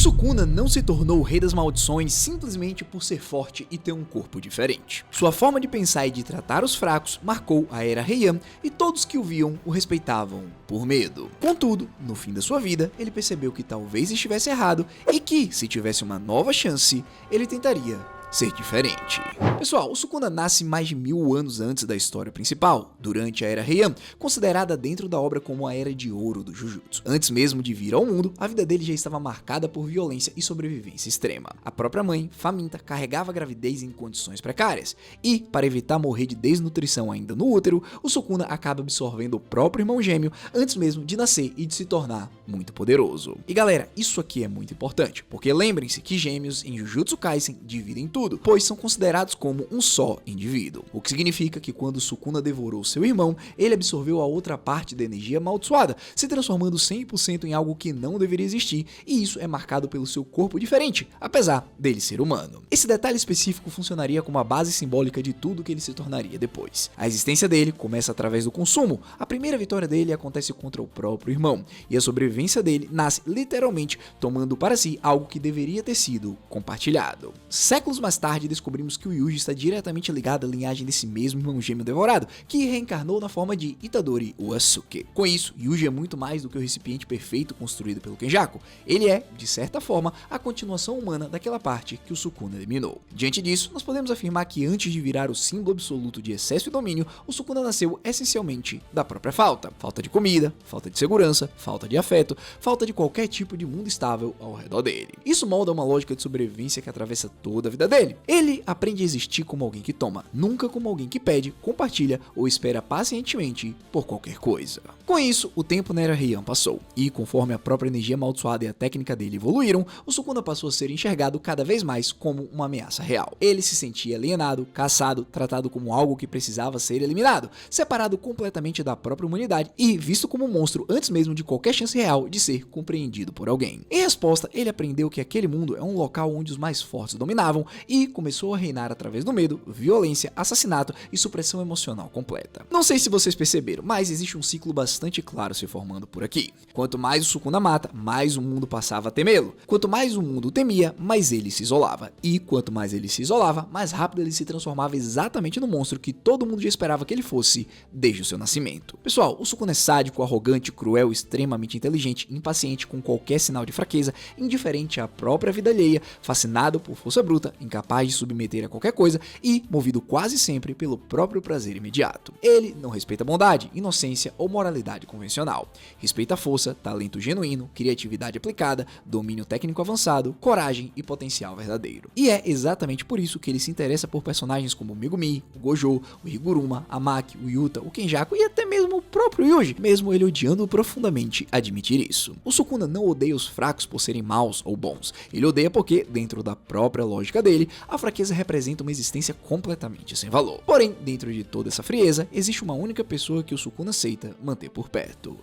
Sukuna não se tornou o rei das maldições simplesmente por ser forte e ter um corpo diferente. Sua forma de pensar e de tratar os fracos marcou a Era Heian e todos que o viam o respeitavam por medo. Contudo, no fim da sua vida, ele percebeu que talvez estivesse errado e que, se tivesse uma nova chance, ele tentaria ser diferente. Pessoal, o Sukuna nasce mais de 1000 anos antes da história principal, durante a Era Heian, considerada dentro da obra como a Era de Ouro do Jujutsu. Antes mesmo de vir ao mundo, a vida dele já estava marcada por violência e sobrevivência extrema. A própria mãe, faminta, carregava a gravidez em condições precárias, e, para evitar morrer de desnutrição ainda no útero, o Sukuna acaba absorvendo o próprio irmão gêmeo antes mesmo de nascer e de se tornar muito poderoso. E galera, isso aqui é muito importante, porque lembrem-se que gêmeos em Jujutsu Kaisen dividem tudo, pois são considerados como um só indivíduo. O que significa que quando Sukuna devorou seu irmão, ele absorveu a outra parte da energia amaldiçoada, se transformando 100% em algo que não deveria existir, e isso é marcado pelo seu corpo diferente, apesar dele ser humano. Esse detalhe específico funcionaria como a base simbólica de tudo que ele se tornaria depois. A existência dele começa através do consumo, a primeira vitória dele acontece contra o próprio irmão, e a sobrevivência dele nasce literalmente tomando para si algo que deveria ter sido compartilhado. Séculos mais tarde descobrimos que o Yuji está diretamente ligado à linhagem desse mesmo irmão gêmeo devorado, que reencarnou na forma de Itadori Uesuke. Com isso, Yuji é muito mais do que o recipiente perfeito construído pelo Kenjaku. Ele é, de certa forma, a continuação humana daquela parte que o Sukuna eliminou. Diante disso, nós podemos afirmar que antes de virar o símbolo absoluto de excesso e domínio, o Sukuna nasceu essencialmente da própria falta. Falta de comida, falta de segurança, falta de afeto, falta de qualquer tipo de mundo estável ao redor dele. Isso molda uma lógica de sobrevivência que atravessa toda a vida dele. Ele aprende a existir como alguém que toma, nunca como alguém que pede, compartilha ou espera pacientemente por qualquer coisa. Com isso, o tempo na Era Heian passou, e conforme a própria energia amaldiçoada e a técnica dele evoluíram, o Sukuna passou a ser enxergado cada vez mais como uma ameaça real. Ele se sentia alienado, caçado, tratado como algo que precisava ser eliminado, separado completamente da própria humanidade e visto como um monstro antes mesmo de qualquer chance real de ser compreendido por alguém. Em resposta, ele aprendeu que aquele mundo é um local onde os mais fortes dominavam e começou a reinar através do medo, violência, assassinato e supressão emocional completa. Não sei se vocês perceberam, mas existe um ciclo bastante claro se formando por aqui. Quanto mais o Sukuna mata, mais o mundo passava a temê-lo. Quanto mais o mundo o temia, mais ele se isolava. E quanto mais ele se isolava, mais rápido ele se transformava exatamente no monstro que todo mundo já esperava que ele fosse desde o seu nascimento. Pessoal, o Sukuna é sádico, arrogante, cruel, extremamente inteligente, impaciente com qualquer sinal de fraqueza, indiferente à própria vida alheia, fascinado por força bruta, incapaz de submeter a qualquer coisa e movido quase sempre pelo próprio prazer imediato. Ele não respeita bondade, inocência ou moralidade convencional. Respeita a força, talento genuíno, criatividade aplicada, domínio técnico avançado, coragem e potencial verdadeiro. E é exatamente por isso que ele se interessa por personagens como o Megumi, o Gojo, o Higuruma, a Maki, o Yuta, o Kenjaku e até mesmo o próprio Yuji, mesmo ele odiando profundamente admitir isso. O Sukuna não odeia os fracos por serem maus ou bons. Ele odeia porque, dentro da própria lógica dele, a fraqueza representa uma existência completamente sem valor. Porém, dentro de toda essa frieza, existe uma única pessoa que o Sukuna aceita manter por perto: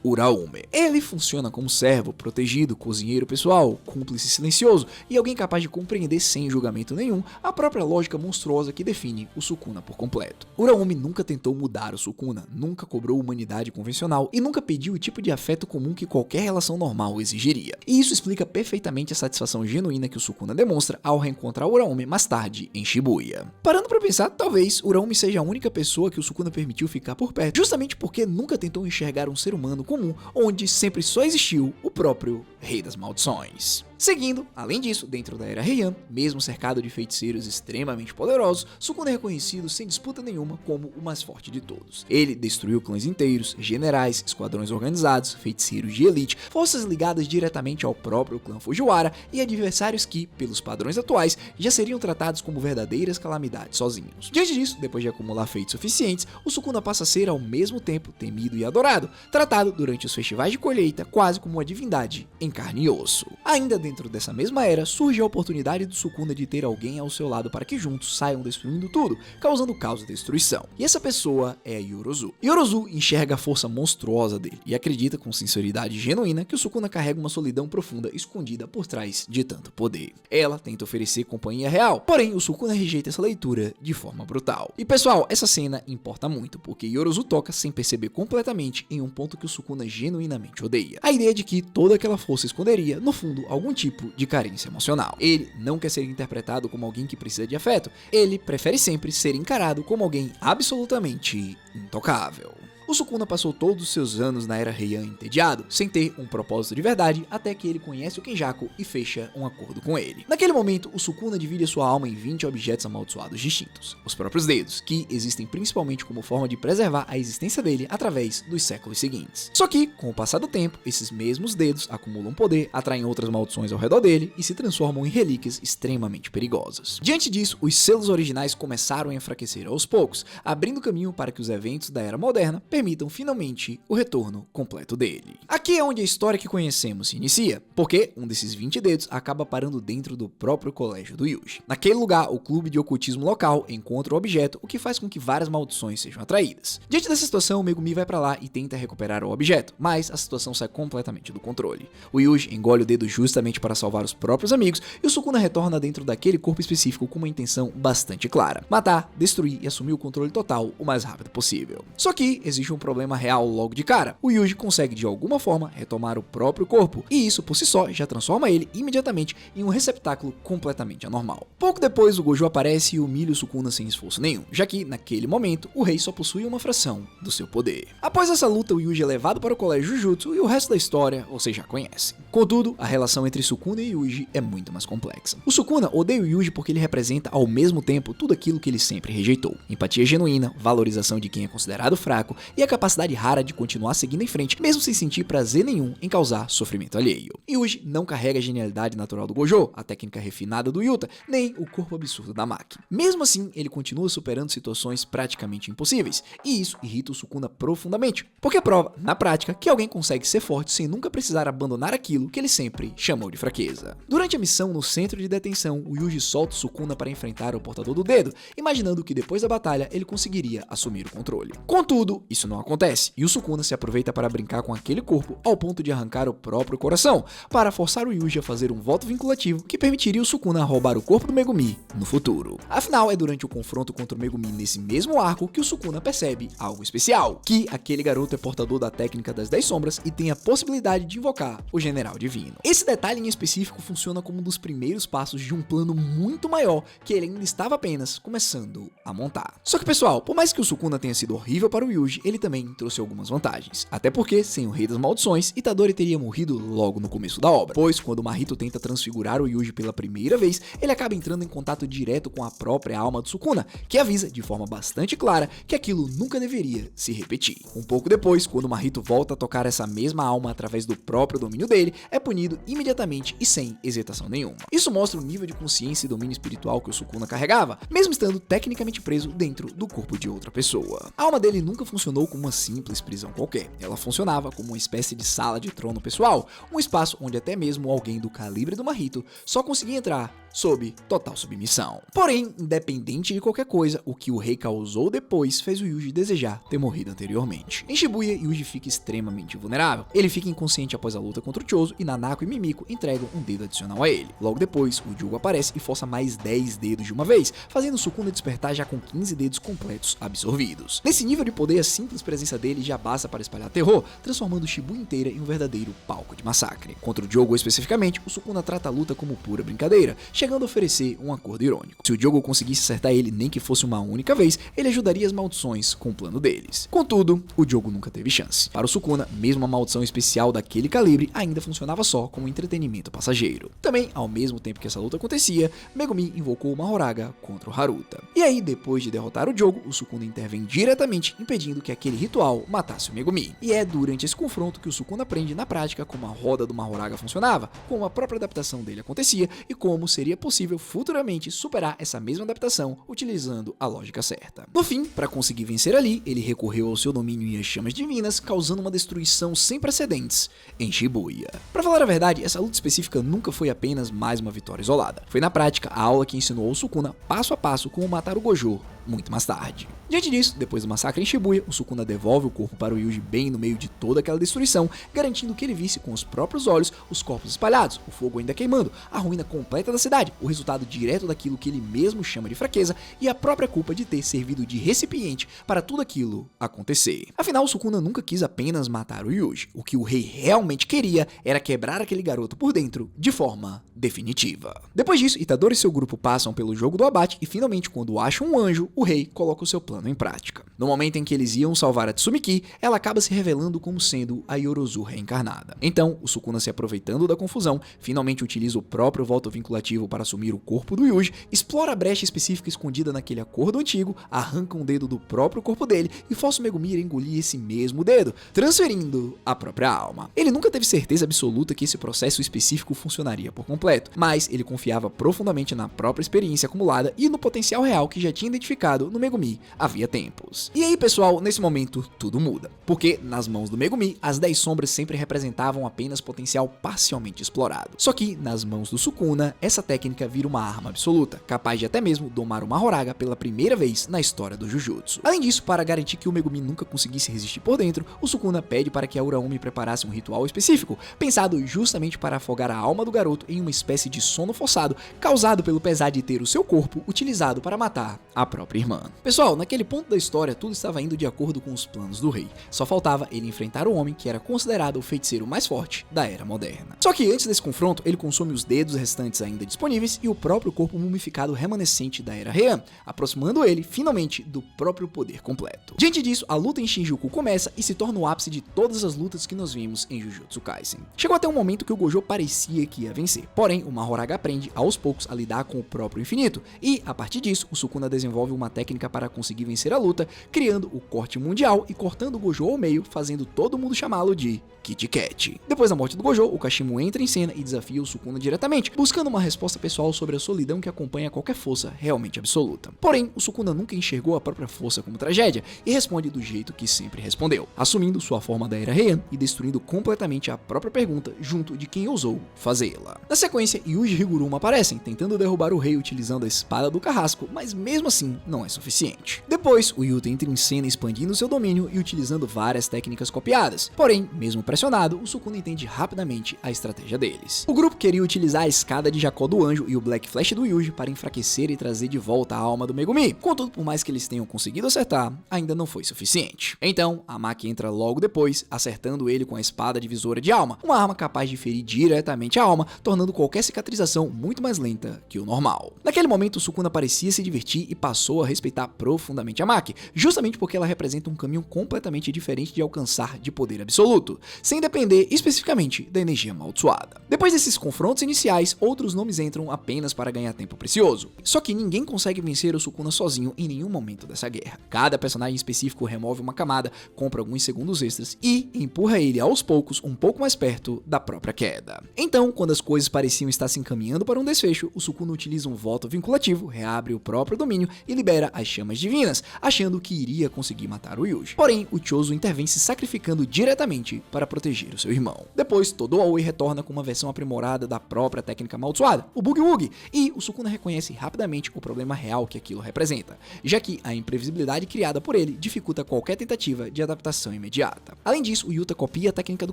Uraume. Ele funciona como servo, protegido, cozinheiro pessoal, cúmplice silencioso e alguém capaz de compreender sem julgamento nenhum a própria lógica monstruosa que define o Sukuna por completo. Uraume nunca tentou mudar o Sukuna, nunca cobrou humanidade convencional e nunca pediu o tipo de afeto comum que qualquer relação normal exigiria. E isso explica perfeitamente a satisfação genuína que o Sukuna demonstra ao reencontrar Uraume mais tarde em Shibuya. Parando pra pensar, talvez Uraume seja a única pessoa que o Sukuna permitiu ficar por perto, justamente porque nunca tentou enxergar um ser humano comum, onde sempre só existiu o próprio Rei das Maldições. Seguindo, além disso, dentro da Era Heian, mesmo cercado de feiticeiros extremamente poderosos, Sukuna é reconhecido sem disputa nenhuma como o mais forte de todos. Ele destruiu clãs inteiros, generais, esquadrões organizados, feiticeiros de elite, forças ligadas diretamente ao próprio clã Fujiwara e adversários que, pelos padrões atuais, já seriam tratados como verdadeiras calamidades sozinhos. Diante disso, depois de acumular feitos suficientes, o Sukuna passa a ser ao mesmo tempo temido e adorado, tratado durante os festivais de colheita quase como uma divindade em carne e osso. Ainda dentro dessa mesma era, surge a oportunidade do Sukuna de ter alguém ao seu lado para que juntos saiam destruindo tudo, causando caos e destruição. E essa pessoa é a Yorozu. Yorozu enxerga a força monstruosa dele e acredita com sinceridade genuína que o Sukuna carrega uma solidão profunda escondida por trás de tanto poder. Ela tenta oferecer companhia real, porém o Sukuna rejeita essa leitura de forma brutal. E pessoal, essa cena importa muito, porque Yorozu toca sem perceber completamente em um ponto que o Sukuna genuinamente odeia. A ideia de que toda aquela força esconderia, no fundo, algum tipo de carência emocional. Ele não quer ser interpretado como alguém que precisa de afeto, ele prefere sempre ser encarado como alguém absolutamente intocável. O Sukuna passou todos os seus anos na Era Heian entediado, sem ter um propósito de verdade, até que ele conhece o Kenjaku e fecha um acordo com ele. Naquele momento, o Sukuna divide a sua alma em 20 objetos amaldiçoados distintos, os próprios dedos, que existem principalmente como forma de preservar a existência dele através dos séculos seguintes. Só que, com o passar do tempo, esses mesmos dedos acumulam poder, atraem outras maldições ao redor dele e se transformam em relíquias extremamente perigosas. Diante disso, os selos originais começaram a enfraquecer aos poucos, abrindo caminho para que os eventos da Era Moderna permitam finalmente o retorno completo dele. Aqui é onde a história que conhecemos se inicia, porque um desses 20 dedos acaba parando dentro do próprio colégio do Yuji. Naquele lugar, o clube de ocultismo local encontra o objeto, o que faz com que várias maldições sejam atraídas. Diante dessa situação, o Megumi vai pra lá e tenta recuperar o objeto, mas a situação sai completamente do controle. O Yuji engole o dedo justamente para salvar os próprios amigos e o Sukuna retorna dentro daquele corpo específico com uma intenção bastante clara: matar, destruir e assumir o controle total o mais rápido possível. Só que existe um problema real logo de cara. O Yuji consegue de alguma forma retomar o próprio corpo, e isso por si só já transforma ele imediatamente em um receptáculo completamente anormal. Pouco depois, o Gojo aparece e humilha o Sukuna sem esforço nenhum, já que naquele momento o rei só possui uma fração do seu poder. Após essa luta, o Yuji é levado para o colégio Jujutsu e o resto da história vocês já conhecem. Contudo, a relação entre Sukuna e Yuji é muito mais complexa. O Sukuna odeia o Yuji porque ele representa ao mesmo tempo tudo aquilo que ele sempre rejeitou: empatia genuína, valorização de quem é considerado fraco e a capacidade rara de continuar seguindo em frente, mesmo sem sentir prazer nenhum em causar sofrimento alheio. Yuji não carrega a genialidade natural do Gojo, a técnica refinada do Yuta, nem o corpo absurdo da Maki. Mesmo assim, ele continua superando situações praticamente impossíveis, e isso irrita o Sukuna profundamente, porque prova, na prática, que alguém consegue ser forte sem nunca precisar abandonar aquilo que ele sempre chamou de fraqueza. Durante a missão no centro de detenção, o Yuji solta o Sukuna para enfrentar o portador do dedo, imaginando que depois da batalha ele conseguiria assumir o controle. Contudo, isso não acontece, e o Sukuna se aproveita para brincar com aquele corpo ao ponto de arrancar o próprio coração, para forçar o Yuji a fazer um voto vinculativo que permitiria o Sukuna roubar o corpo do Megumi no futuro. Afinal, é durante o confronto contra o Megumi nesse mesmo arco que o Sukuna percebe algo especial: que aquele garoto é portador da técnica das 10 sombras e tem a possibilidade de invocar o General Divino. Esse detalhe em específico funciona como um dos primeiros passos de um plano muito maior que ele ainda estava apenas começando a montar. Só que, pessoal, por mais que o Sukuna tenha sido horrível para o Yuji, ele também trouxe algumas vantagens. Até porque, sem o Rei das Maldições, Itadori teria morrido logo no começo da obra, pois quando o Mahito tenta transfigurar o Yuji pela primeira vez, ele acaba entrando em contato direto com a própria alma do Sukuna, que avisa de forma bastante clara que aquilo nunca deveria se repetir. Um pouco depois, quando o Mahito volta a tocar essa mesma alma através do próprio domínio dele, é punido imediatamente e sem hesitação nenhuma. Isso mostra o nível de consciência e domínio espiritual que o Sukuna carregava, mesmo estando tecnicamente preso dentro do corpo de outra pessoa. A alma dele nunca funcionou como uma simples prisão qualquer. Ela funcionava como uma espécie de sala de trono pessoal, um espaço onde até mesmo alguém do calibre do Mahito só conseguia entrar sob total submissão. Porém, independente de qualquer coisa, o que o rei causou depois fez o Yuji desejar ter morrido anteriormente. Em Shibuya, Yuji fica extremamente vulnerável. Ele fica inconsciente após a luta contra o Chozo e Nanako e Mimiko entregam um dedo adicional a ele. Logo depois, o Jugo aparece e força mais 10 dedos de uma vez, fazendo o Sukuna despertar já com 15 dedos completos absorvidos. Nesse nível de poder, a simples presença dele já basta para espalhar terror, transformando Shibuya inteira em um verdadeiro palco de massacre. Contra o Jogo especificamente, o Sukuna trata a luta como pura brincadeira, chegando a oferecer um acordo irônico. Se o Jogo conseguisse acertar ele nem que fosse uma única vez, ele ajudaria as maldições com o plano deles. Contudo, o Jogo nunca teve chance. Para o Sukuna, mesmo a maldição especial daquele calibre ainda funcionava só como entretenimento passageiro. Também, ao mesmo tempo que essa luta acontecia, Megumi invocou o Mahoraga contra o Haruta. E aí, depois de derrotar o Jogo, o Sukuna intervém diretamente, impedindo que aquele ritual matasse o Megumi. E é durante esse confronto que o Sukuna aprende na prática como a roda do Mahoraga funcionava, como a própria adaptação dele acontecia e como seria possível futuramente superar essa mesma adaptação utilizando a lógica certa. No fim, para conseguir vencer ali, ele recorreu ao seu domínio e às chamas divinas, causando uma destruição sem precedentes em Shibuya. Para falar a verdade, essa luta específica nunca foi apenas mais uma vitória isolada. Foi na prática a aula que ensinou ao Sukuna passo a passo como matar o Gojo muito mais tarde. Diante disso, depois do massacre em Shibuya, o Sukuna devolve o corpo para o Yuji bem no meio de toda aquela destruição, garantindo que ele visse com os próprios olhos os corpos espalhados, o fogo ainda queimando, a ruína completa da cidade, o resultado direto daquilo que ele mesmo chama de fraqueza e a própria culpa de ter servido de recipiente para tudo aquilo acontecer. Afinal, o Sukuna nunca quis apenas matar o Yuji, o que o rei realmente queria era quebrar aquele garoto por dentro de forma definitiva. Depois disso, Itadori e seu grupo passam pelo jogo do abate e finalmente, quando acham um anjo, o rei coloca o seu plano em prática. No momento em que eles iam salvar a Tsumiki, ela acaba se revelando como sendo a Yorozu reencarnada. Então, o Sukuna, se aproveitando da confusão, finalmente utiliza o próprio voto vinculativo para assumir o corpo do Yuji, explora a brecha específica escondida naquele acordo antigo, arranca um dedo do próprio corpo dele e força o Megumi a engolir esse mesmo dedo, transferindo a própria alma. Ele nunca teve certeza absoluta que esse processo específico funcionaria por completo, mas ele confiava profundamente na própria experiência acumulada e no potencial real que já tinha identificado no Megumi havia tempos. E aí, pessoal, nesse momento tudo muda, porque nas mãos do Megumi, as 10 sombras sempre representavam apenas potencial parcialmente explorado. Só que nas mãos do Sukuna, essa técnica vira uma arma absoluta, capaz de até mesmo domar uma Horaga pela primeira vez na história do Jujutsu. Além disso, para garantir que o Megumi nunca conseguisse resistir por dentro, o Sukuna pede para que a Uraumi preparasse um ritual específico, pensado justamente para afogar a alma do garoto em uma espécie de sono forçado, causado pelo pesar de ter o seu corpo utilizado para matar a própria irmã. Pessoal, naquele ponto da história, tudo estava indo de acordo com os planos do rei. Só faltava ele enfrentar o homem que era considerado o feiticeiro mais forte da era moderna. Só que antes desse confronto, ele consome os dedos restantes ainda disponíveis e o próprio corpo mumificado remanescente da era Heian, aproximando ele, finalmente, do próprio poder completo. Diante disso, a luta em Shinjuku começa e se torna o ápice de todas as lutas que nós vimos em Jujutsu Kaisen. Chegou até um momento que o Gojo parecia que ia vencer, porém, o Mahoraga aprende aos poucos a lidar com o próprio infinito, e, a partir disso, o Sukuna desenvolve uma técnica para conseguir vencer a luta, criando o corte mundial e cortando o Gojo ao meio, fazendo todo mundo chamá-lo de Kit Kat. Depois da morte do Gojo, o Kashimo entra em cena e desafia o Sukuna diretamente, buscando uma resposta pessoal sobre a solidão que acompanha qualquer força realmente absoluta. Porém, o Sukuna nunca enxergou a própria força como tragédia e responde do jeito que sempre respondeu, assumindo sua forma da era Heian e destruindo completamente a própria pergunta junto de quem ousou fazê-la. Na sequência, Yuji e Higuruma aparecem, tentando derrubar o rei utilizando a espada do carrasco, mas mesmo assim não é suficiente. Depois, o Yuta entra em cena expandindo seu domínio e utilizando várias técnicas copiadas. Porém, mesmo pressionado, o Sukuna entende rapidamente a estratégia deles. O grupo queria utilizar a escada de Jacó do Anjo e o Black Flash do Yuji para enfraquecer e trazer de volta a alma do Megumi. Contudo, por mais que eles tenham conseguido acertar, ainda não foi suficiente. Então, a Maki entra logo depois, acertando ele com a espada divisora de alma, uma arma capaz de ferir diretamente a alma, tornando qualquer cicatrização muito mais lenta que o normal. Naquele momento, o Sukuna parecia se divertir e passou a respeitar profundamente a Maki, justamente porque ela representa um caminho completamente diferente de alcançar de poder absoluto, sem depender especificamente da energia amaldiçoada. Depois desses confrontos iniciais, outros nomes entram apenas para ganhar tempo precioso. Só que ninguém consegue vencer o Sukuna sozinho em nenhum momento dessa guerra. Cada personagem específico remove uma camada, compra alguns segundos extras e empurra ele aos poucos um pouco mais perto da própria queda. Então, quando as coisas pareciam estar se encaminhando para um desfecho, o Sukuna utiliza um voto vinculativo, reabre o próprio domínio e libera as chamas divinas, achando que iria conseguir matar o Yuji. Porém, o Chozo intervém se sacrificando diretamente para proteger o seu irmão. Depois, todo Aoi retorna com uma versão aprimorada da própria técnica amaldiçoada, o Boogie Woogie, e o Sukuna reconhece rapidamente o problema real que aquilo representa, já que a imprevisibilidade criada por ele dificulta qualquer tentativa de adaptação imediata. Além disso, o Yuta copia a técnica do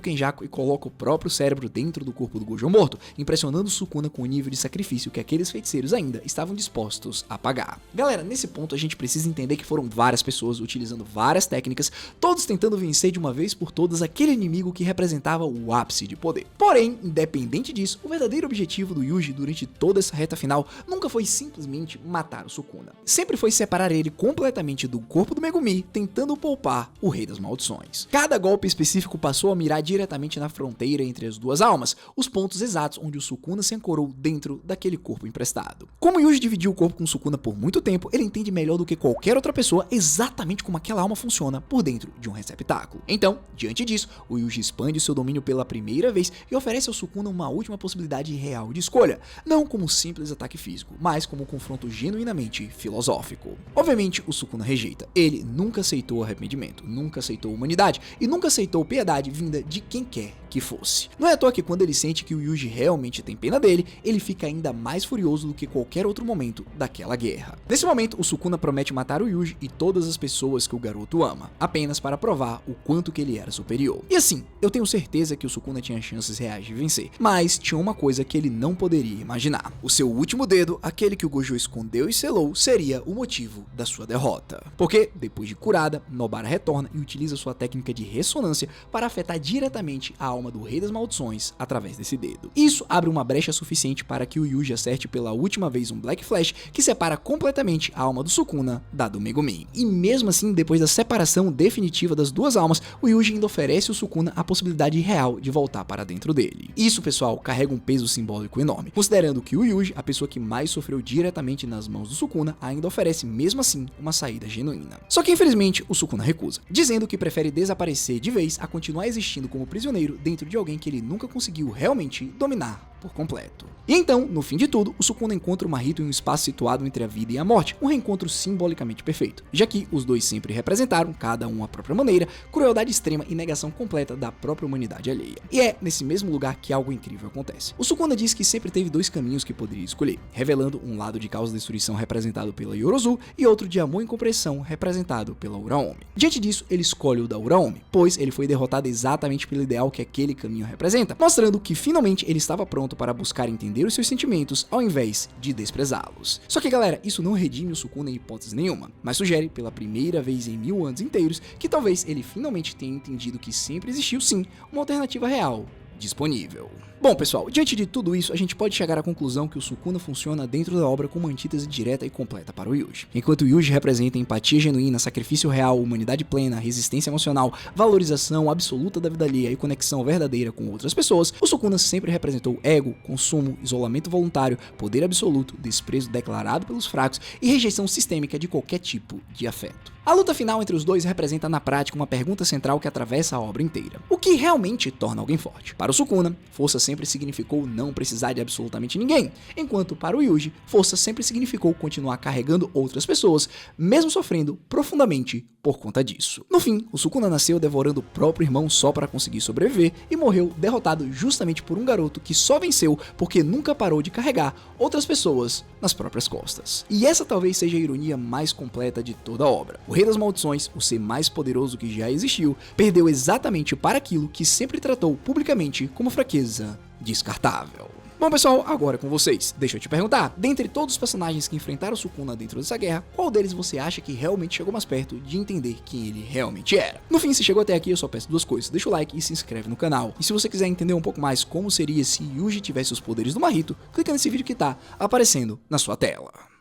Kenjaku e coloca o próprio cérebro dentro do corpo do Gojo morto, impressionando o Sukuna com o nível de sacrifício que aqueles feiticeiros ainda estavam dispostos a pagar. Galera, nesse ponto a gente precisa entender que foram várias pessoas utilizando várias técnicas, todos tentando vencer de uma vez por todas aquele inimigo que representava o ápice de poder. Porém, independente disso, o verdadeiro objetivo do Yuji durante toda essa reta final nunca foi simplesmente matar o Sukuna. Sempre foi separar ele completamente do corpo do Megumi, tentando poupar o Rei das Maldições. Cada golpe específico passou a mirar diretamente na fronteira entre as duas almas, os pontos exatos onde o Sukuna se ancorou dentro daquele corpo emprestado. Como Yuji dividiu o corpo com o Sukuna por muito tempo, ele entende melhor do que qualquer outra pessoa exatamente como aquela alma funciona por dentro de um receptáculo. Então, diante disso, o Yuji expande seu domínio pela primeira vez e oferece ao Sukuna uma última possibilidade real de escolha, não como um simples ataque físico, mas como um confronto genuinamente filosófico. Obviamente, o Sukuna rejeita. Ele nunca aceitou arrependimento, nunca aceitou humanidade e nunca aceitou piedade vinda de quem quer que fosse. Não é à toa que quando ele sente que o Yuji realmente tem pena dele, ele fica ainda mais furioso do que qualquer outro momento daquela guerra. Nesse momento, o Sukuna promete matar o Yuji e todas as pessoas que o garoto ama, apenas para provar o quanto que ele era superior. E assim, eu tenho certeza que o Sukuna tinha chances reais de vencer, mas tinha uma coisa que ele não poderia imaginar. O seu último dedo, aquele que o Gojo escondeu e selou, seria o motivo da sua derrota. Porque, depois de curada, Nobara retorna e utiliza sua técnica de ressonância para afetar diretamente a alma do Rei das Maldições através desse dedo. Isso abre uma brecha suficiente para que o Yuji acerte pela última vez um Black Flash que separa completamente a alma do Sukuna da do Megumin. E mesmo assim, depois da separação definitiva das duas almas, o Yuji ainda oferece ao Sukuna a possibilidade real de voltar para dentro dele. Isso, pessoal, carrega um peso simbólico enorme, considerando que o Yuji, a pessoa que mais sofreu diretamente nas mãos do Sukuna, ainda oferece mesmo assim uma saída genuína. Só que infelizmente o Sukuna recusa, dizendo que prefere desaparecer de vez a continuar existindo como prisioneiro dentro de alguém que ele nunca conseguiu realmente dominar por completo. E então, no fim de tudo, o Sukuna encontra o Mahito em um espaço situado entre a vida e a morte, um reencontro simbolicamente perfeito, já que os dois sempre representaram, cada um à própria maneira, crueldade extrema e negação completa da própria humanidade alheia. E é nesse mesmo lugar que algo incrível acontece. O Sukuna diz que sempre teve dois caminhos que poderia escolher, revelando um lado de causa e destruição representado pela Yorozu e outro de amor e compreensão representado pela Uraomi. Diante disso, ele escolhe o da Uraomi, pois ele foi derrotado exatamente pelo ideal que aquele caminho representa, mostrando que finalmente ele estava pronto para buscar entender os seus sentimentos ao invés de desprezá-los. Só que, galera, isso não redime o Sukuna em hipótese nenhuma, mas sugere pela primeira vez em 1000 anos inteiros que talvez ele finalmente tenha entendido que sempre existiu sim uma alternativa real disponível. Bom, pessoal, diante de tudo isso, a gente pode chegar à conclusão que o Sukuna funciona dentro da obra como uma antítese direta e completa para o Yuji. Enquanto o Yuji representa empatia genuína, sacrifício real, humanidade plena, resistência emocional, valorização absoluta da vida alheia e conexão verdadeira com outras pessoas, o Sukuna sempre representou ego, consumo, isolamento voluntário, poder absoluto, desprezo declarado pelos fracos e rejeição sistêmica de qualquer tipo de afeto. A luta final entre os dois representa na prática uma pergunta central que atravessa a obra inteira. O que realmente torna alguém forte? Para o Sukuna, força sempre significou não precisar de absolutamente ninguém, enquanto para o Yuji, força sempre significou continuar carregando outras pessoas, mesmo sofrendo profundamente por conta disso. No fim, o Sukuna nasceu devorando o próprio irmão só para conseguir sobreviver e morreu derrotado justamente por um garoto que só venceu porque nunca parou de carregar outras pessoas nas próprias costas. E essa talvez seja a ironia mais completa de toda a obra. O Rei das Maldições, o ser mais poderoso que já existiu, perdeu exatamente para aquilo que sempre tratou publicamente como fraqueza descartável. Bom, pessoal, agora é com vocês. Deixa eu te perguntar, dentre todos os personagens que enfrentaram o Sukuna dentro dessa guerra, qual deles você acha que realmente chegou mais perto de entender quem ele realmente era? No fim, se chegou até aqui, eu só peço duas coisas. Deixa o like e se inscreve no canal. E se você quiser entender um pouco mais como seria se Yuji tivesse os poderes do Mahito, clica nesse vídeo que tá aparecendo na sua tela.